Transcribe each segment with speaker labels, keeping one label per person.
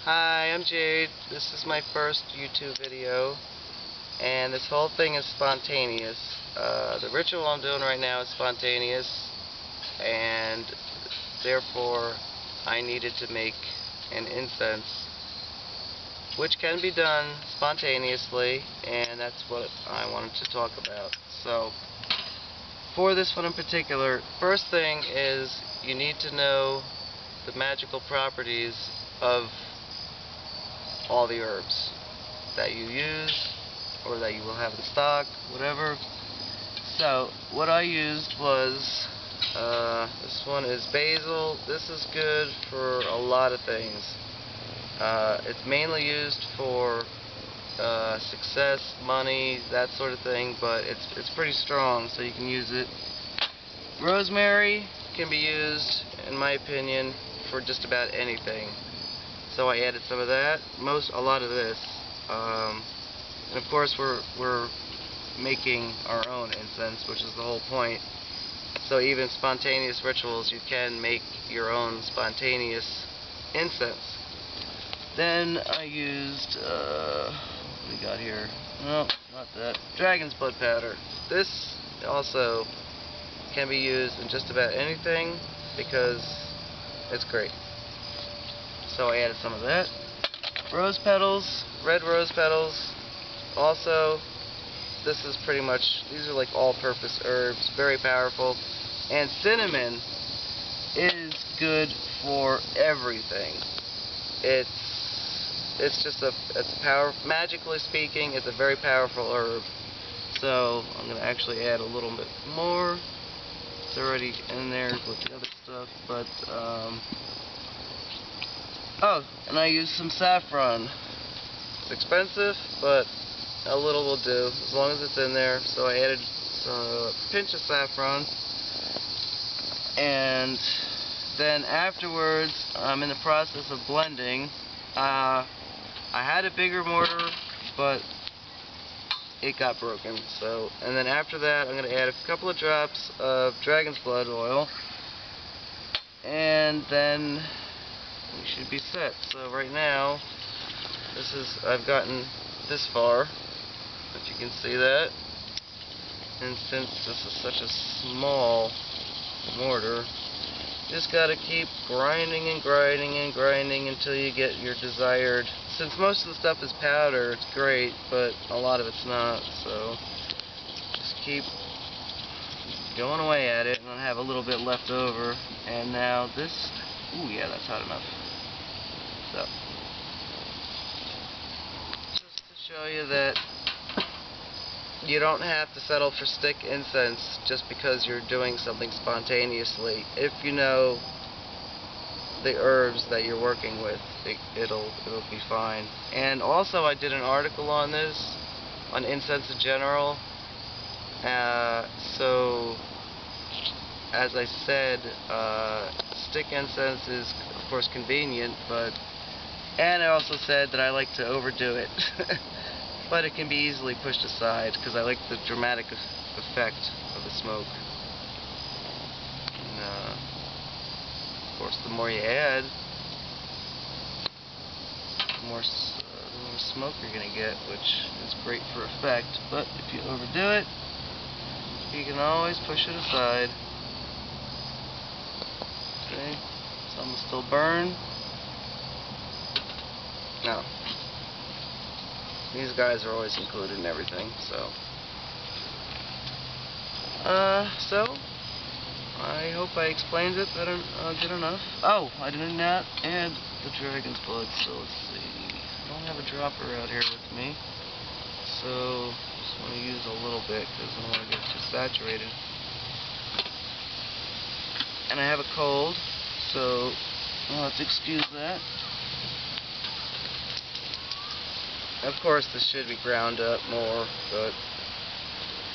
Speaker 1: Hi, I'm Jade. This is my first YouTube video, and this whole thing is spontaneous. The ritual I'm doing right now is spontaneous, and therefore I needed to make an incense, which can be done spontaneously, and that's what I wanted to talk about. So, for this one in particular, first thing is you need to know the magical properties of all the herbs that you use or that you will have in stock, whatever. So what I used was this one is basil. This is good for a lot of things. It's mainly used for success, money, that sort of thing, but it's pretty strong, so you can use it. Rosemary can be used, in my opinion, for just about anything. So I added some of that, a lot of this, and of course we're making our own incense, which is the whole point. So even spontaneous rituals, you can make your own spontaneous incense. Then I used, what do we got here? No, not that. Dragon's blood powder. This also can be used in just about anything because it's great. So I added some of that. Rose petals, red rose petals. Also, this is pretty much, these are like all-purpose herbs, very powerful. And cinnamon is good for everything. It's just magically speaking, it's a very powerful herb. So I'm gonna actually add a little bit more. It's already in there with the other stuff, but oh, and I used some saffron. It's expensive, but a little will do, as long as it's in there. So I added a pinch of saffron. And then afterwards, I'm in the process of blending. I had a bigger mortar, but it got broken. So, and then after that, I'm going to add a couple of drops of dragon's blood oil. And then we should be set. So right now, I've gotten this far, if you can see that. And since this is such a small mortar, just gotta keep grinding and grinding and grinding until you get your desired. Since most of the stuff is powder, it's great, but a lot of it's not. So just keep going away at it, and I have a little bit left over. And now this, ooh, yeah, that's hot enough. So, just to show you that you don't have to settle for stick incense just because you're doing something spontaneously. If you know the herbs that you're working with, it'll be fine. And also, I did an article on this, on incense in general. So, as I said, stick incense is, of course, convenient, and I also said that I like to overdo it. But it can be easily pushed aside because I like the dramatic effect of the smoke. And, of course, the more you add, the more smoke you're going to get, which is great for effect. But if you overdo it, you can always push it aside. Okay, some will still burn. No. These guys are always included in everything, so. So, I hope I explained it better, good enough. Oh, I did not add the dragon's blood, so let's see. I don't have a dropper out here with me, so just want to use a little bit because I don't want to get too saturated. And I have a cold, so let's excuse that. Of course, this should be ground up more, but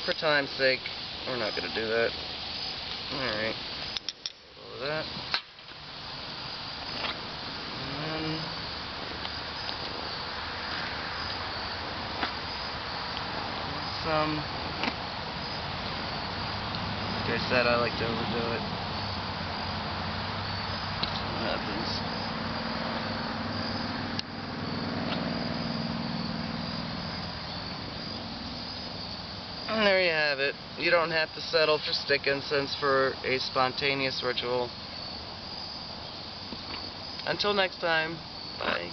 Speaker 1: for time's sake, we're not going to do that. Alright, all of that. And then some. Like I said, I like to overdo it. That's what happens. there you have it. You don't have to settle for stick incense for a spontaneous ritual. Until next time, bye.